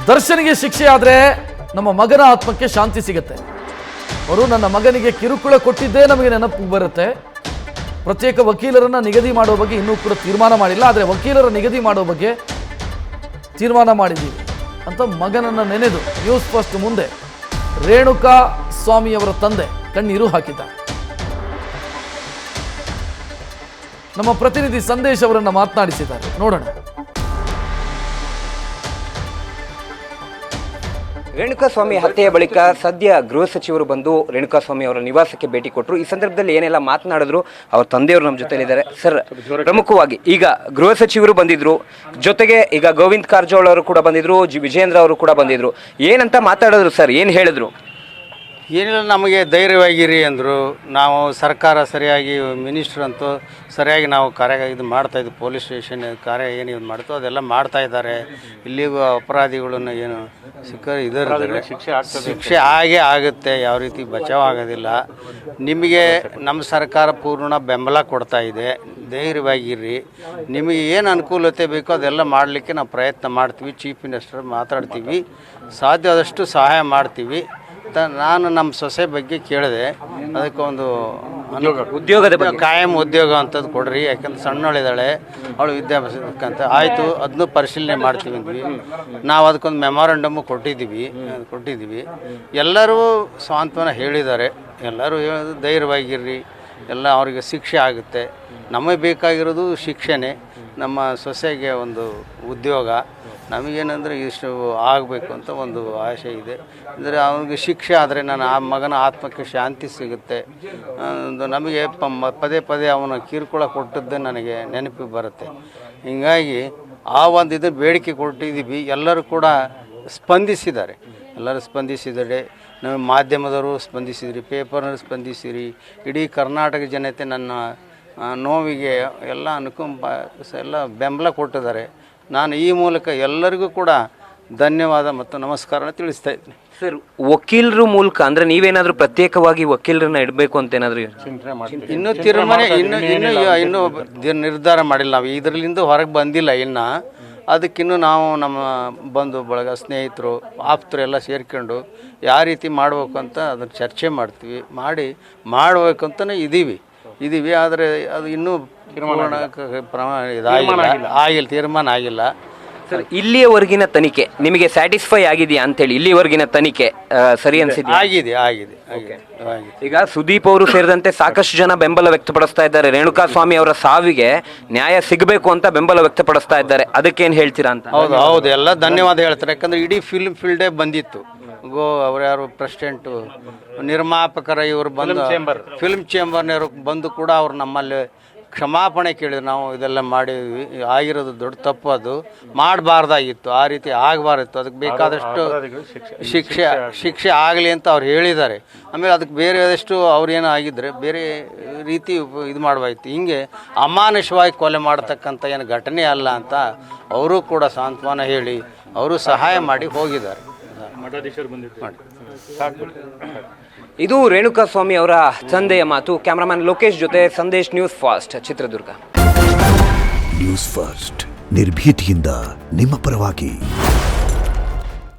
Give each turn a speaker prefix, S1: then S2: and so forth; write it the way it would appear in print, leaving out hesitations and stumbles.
S1: ದರ್ಶನಿಗೆ ಶಿಕ್ಷೆ ಆದರೆ ನಮ್ಮ ಮಗನ ಆತ್ಮಕ್ಕೆ ಶಾಂತಿ ಸಿಗುತ್ತೆ. ಅವರು ನನ್ನ ಮಗನಿಗೆ ಕಿರುಕುಳ ಕೊಟ್ಟಿದ್ದೇ ನಮಗೆ ನೆನಪು ಬರುತ್ತೆ. ಪ್ರತ್ಯೇಕ ವಕೀಲರನ್ನು ನಿಗದಿ ಮಾಡೋ ಬಗ್ಗೆ ಇನ್ನೂ ಕೂಡ ತೀರ್ಮಾನ ಮಾಡಿಲ್ಲ, ಆದರೆ ವಕೀಲರ ನಿಗದಿ ಮಾಡೋ ಬಗ್ಗೆ ತೀರ್ಮಾನ ಮಾಡಿದ್ದೀವಿ ಅಂತ ಮಗನನ್ನು ನೆನೆದು ನ್ಯೂಸ್ ಫಸ್ಟ್ ಮುಂದೆ ರೇಣುಕಾ ಸ್ವಾಮಿಯವರ ತಂದೆ ಕಣ್ಣೀರು ಹಾಕಿದ್ದಾರೆ. ನಮ್ಮ ಪ್ರತಿನಿಧಿ ಸಂದೇಶ್ ಅವರನ್ನು ಮಾತನಾಡಿಸಿದ್ದಾರೆ, ನೋಡೋಣ.
S2: ರೇಣುಕಾಸ್ವಾಮಿ ಹತ್ಯೆಯ ಬಳಿಕ ಸದ್ಯ ಗೃಹ ಸಚಿವರು ಬಂದು ರೇಣುಕಾಸ್ವಾಮಿ ಅವರ ನಿವಾಸಕ್ಕೆ ಭೇಟಿ ಕೊಟ್ಟರು. ಈ ಸಂದರ್ಭದಲ್ಲಿ ಏನೆಲ್ಲ ಮಾತನಾಡಿದ್ರು, ಅವ್ರ ತಂದೆಯವರು ನಮ್ಮ ಜೊತೆಲಿದ್ದಾರೆ. ಸರ್, ಪ್ರಮುಖವಾಗಿ ಈಗ ಗೃಹ ಸಚಿವರು ಬಂದಿದ್ರು, ಜೊತೆಗೆ ಈಗ ಗೋವಿಂದ ಕಾರಜೋಳ ಅವರು ಕೂಡ ಬಂದಿದ್ರು, ವಿಜೇಂದ್ರ ಅವರು ಕೂಡ ಬಂದಿದ್ರು. ಏನಂತ ಮಾತಾಡಿದ್ರು ಸರ್, ಏನು ಹೇಳಿದ್ರು?
S3: ಏನಿಲ್ಲ, ನಮಗೆ ಧೈರ್ಯವಾಗಿರಿ ಅಂದರು. ನಾವು ಸರ್ಕಾರ ಸರಿಯಾಗಿ ಮಿನಿಸ್ಟ್ರ್ ಅಂತೂ ಸರಿಯಾಗಿ ನಾವು ಕಾರ್ಯ ಇದು ಮಾಡ್ತಾಯಿದ್ವಿ. ಪೊಲೀಸ್ ಸ್ಟೇಷನ್ ಕಾರ್ಯ ಏನು ಇದು ಮಾಡ್ತೋ ಅದೆಲ್ಲ ಮಾಡ್ತಾಯಿದ್ದಾರೆ. ಇಲ್ಲಿಗೂ ಅಪರಾಧಿಗಳನ್ನು ಏನು ಇದರ ಶಿಕ್ಷೆ ಆಗೇ ಆಗುತ್ತೆ, ಯಾವ ರೀತಿ ಬಚಾವ್ ಆಗೋದಿಲ್ಲ. ನಿಮಗೆ ನಮ್ಮ ಸರ್ಕಾರ ಪೂರ್ಣ ಬೆಂಬಲ ಕೊಡ್ತಾ ಇದೆ, ಧೈರ್ಯವಾಗಿರ್ರಿ. ನಿಮಗೆ ಏನು ಅನುಕೂಲತೆ ಬೇಕೋ ಅದೆಲ್ಲ ಮಾಡಲಿಕ್ಕೆ ನಾವು ಪ್ರಯತ್ನ ಮಾಡ್ತೀವಿ. ಚೀಫ್ ಮಿನಿಸ್ಟರ್ ಮಾತಾಡ್ತೀವಿ, ಸಾಧ್ಯವಾದಷ್ಟು ಸಹಾಯ ಮಾಡ್ತೀವಿ. ನಾನು ನಮ್ಮ ಸೊಸೆ ಬಗ್ಗೆ ಕೇಳಿದೆ, ಅದಕ್ಕೆ ಒಂದು
S2: ಉದ್ಯೋಗದ
S3: ಕಾಯಂ ಉದ್ಯೋಗ ಅಂತದ್ದು ಕೊಡ್ರಿ, ಯಾಕಂದ್ರೆ ಸಣ್ಣಳಿದ್ದಾಳೆ, ಅವಳು ವಿದ್ಯಾಭ್ಯಾಸಕ್ಕಂತ. ಆಯಿತು, ಅದನ್ನು ಪರಿಶೀಲನೆ ಮಾಡ್ತೀವಿ ಅಂದ್ವಿ. ನಾವು ಅದಕ್ಕೊಂದು ಮೆಮೊರಂಡಮ್ಮು ಕೊಟ್ಟಿದ್ದೀವಿ. ಎಲ್ಲರೂ ಸಾಂತ್ವನ ಹೇಳಿದ್ದಾರೆ. ಎಲ್ಲರೂ ಹೇಳೋದು ಧೈರ್ಯವಾಗಿರ್ರಿ, ಎಲ್ಲ ಅವರಿಗೆ ಶಿಕ್ಷೆ ಆಗುತ್ತೆ. ನಮಗೆ ಬೇಕಾಗಿರೋದು ಶಿಕ್ಷೆನೇ, ನಮ್ಮ ಸೊಸೆಗೆ ಒಂದು ಉದ್ಯೋಗ. ನಮಗೇನೆಂದರೆ ಇಷ್ಟು ಆಗಬೇಕು ಅಂತ ಒಂದು ಆಸೆ ಇದೆ. ಅಂದರೆ ಅವನಿಗೆ ಶಿಕ್ಷೆ ಆದರೆ ನನ್ನ ಆ ಮಗನ ಆತ್ಮಕ್ಕೆ ಶಾಂತಿ ಸಿಗುತ್ತೆ. ನಮಗೆ ಪದೇ ಪದೇ ಅವನ ಕಿರುಕುಳ ಕೊಟ್ಟದ್ದೇ ನನಗೆ ನೆನಪಿಗೆ ಬರುತ್ತೆ. ಹೀಗಾಗಿ ಆ ಒಂದು ಇದು ಬೇಡಿಕೆ ಕೊಟ್ಟಿದ್ದೀವಿ. ಎಲ್ಲರೂ ಕೂಡ ಸ್ಪಂದಿಸಿದ್ದಾರೆ. ನಮ್ಮ ಮಾಧ್ಯಮದವರು ಸ್ಪಂದಿಸಿದ್ರಿ, ಪೇಪರ್ನಲ್ಲಿ ಸ್ಪಂದಿಸಿರಿ. ಇಡೀ ಕರ್ನಾಟಕ ಜನತೆ ನನ್ನ ನೋವಿಗೆ ಎಲ್ಲ ಅನುಕಂಪ ಎಲ್ಲ ಬೆಂಬಲ ಕೊಟ್ಟಿದ್ದಾರೆ. ನಾನು ಈ ಮೂಲಕ ಎಲ್ಲರಿಗೂ ಕೂಡ ಧನ್ಯವಾದ ಮತ್ತು ನಮಸ್ಕಾರ ತಿಳಿಸ್ತಾ ಇದ್ದೀನಿ.
S2: ಸರ್, ವಕೀಲರ ಮೂಲಕ ಅಂದರೆ ನೀವೇನಾದರೂ ಪ್ರತ್ಯೇಕವಾಗಿ ವಕೀಲರನ್ನ ಇಡಬೇಕು ಅಂತ ಏನಾದರೂ
S3: ಇನ್ನೂ ತೀರ್ಮಾನ ಇನ್ನೂ ನಿರ್ಧಾರ ಮಾಡಿಲ್ಲ. ನಾವು ಇದರಲ್ಲಿಂದ ಹೊರಗೆ ಬಂದಿಲ್ಲ ಇನ್ನು. ಅದಕ್ಕಿನ್ನೂ ನಾವು ನಮ್ಮ ಬಂಧು ಬಳಗ, ಸ್ನೇಹಿತರು, ಆಪ್ತರು ಎಲ್ಲ ಸೇರ್ಕೊಂಡು ಯಾವ ರೀತಿ ಮಾಡಬೇಕು ಅಂತ ಅದನ್ನು ಚರ್ಚೆ ಮಾಡ್ತೀವಿ. ಮಾಡಬೇಕಂತಲೇ ಇದ್ದೀವಿ. ಆದರೆ ಅದು ಇನ್ನೂ ತೀರ್ಮಾನ ಆಗಿಲ್ಲ.
S2: ಸರ್, ಇಲ್ಲಿಯವರೆಗಿನ ತನಿಖೆ ನಿಮಗೆ ಸ್ಯಾಟಿಸ್ಫೈ ಆಗಿದೆಯಾ ಅಂತೇಳಿ? ಇಲ್ಲಿವರೆಗಿನ ತನಿಖೆ ಸರಿ ಅನಿಸಿದೆ?
S3: ಆಗಿದೆ.
S2: ಈಗ ಸುದೀಪ್ ಅವರು ಸೇರಿದಂತೆ ಸಾಕಷ್ಟು ಜನ ಬೆಂಬಲ ವ್ಯಕ್ತಪಡಿಸ್ತಾ ಇದ್ದಾರೆ. ರೇಣುಕಾಸ್ವಾಮಿ ಅವರ ಸಾವಿಗೆ ನ್ಯಾಯ ಸಿಗಬೇಕು ಅಂತ ಬೆಂಬಲ ವ್ಯಕ್ತಪಡಿಸ್ತಾ ಇದ್ದಾರೆ. ಅದಕ್ಕೇನು ಹೇಳ್ತೀರಾ ಅಂತ?
S3: ಹೌದು, ಎಲ್ಲ ಧನ್ಯವಾದ ಹೇಳ್ತಾರೆ. ಯಾಕಂದರೆ ಇಡೀ ಫೀಲ್ಡೇ ಬಂದಿತ್ತು. ಅವ್ರು ಯಾರು ಪ್ರೆಸಿಡೆಂಟು, ನಿರ್ಮಾಪಕರ ಇವರು ಬಂದು ಫಿಲ್ಮ್ ಚೇಂಬರ್ನವರು ಬಂದು ಕೂಡ ಅವ್ರು ನಮ್ಮಲ್ಲಿ ಕ್ಷಮಾಪಣೆ ಕೇಳಿದ್ರು. ನಾವು ಇದೆಲ್ಲ ಮಾಡಿದ್ವಿ, ಆಗಿರೋದು ದೊಡ್ಡ ತಪ್ಪು, ಅದು ಮಾಡಬಾರ್ದಾಗಿತ್ತು, ಆ ರೀತಿ ಆಗಬಾರ್ದಿತ್ತು. ಅದಕ್ಕೆ ಬೇಕಾದಷ್ಟು ಶಿಕ್ಷೆ ಆಗಲಿ ಅಂತ ಅವ್ರು ಹೇಳಿದ್ದಾರೆ. ಆಮೇಲೆ ಅದಕ್ಕೆ ಬೇರೆದಷ್ಟು ಅವ್ರೇನು ಆಗಿದ್ದರೆ ಬೇರೆ ರೀತಿ ಇದು ಮಾಡಬಾಯ್ತು. ಹಿಂಗೆ ಅಮಾನುಷವಾಗಿ ಕೊಲೆ ಮಾಡ್ತಕ್ಕಂಥ ಏನು ಘಟನೆ ಅಲ್ಲ ಅಂತ ಅವರು ಕೂಡ ಸಾಂತ್ವನ ಹೇಳಿ ಅವರು ಸಹಾಯ ಮಾಡಿ ಹೋಗಿದ್ದಾರೆ.
S2: ಇದು ರೇಣುಕಾಸ್ವಾಮಿ ಅವರ ತಂದೆಯ ಮಾತು. ಕ್ಯಾಮರಾಮನ್ ಲೋಕೇಶ್ ಜೊತೆ Sandesh, news fast, Chitradurga.
S4: News first, ನಿರ್ಭೀತಿಯಿಂದ ನಿಮ್ಮ ಪರವಾಗಿ.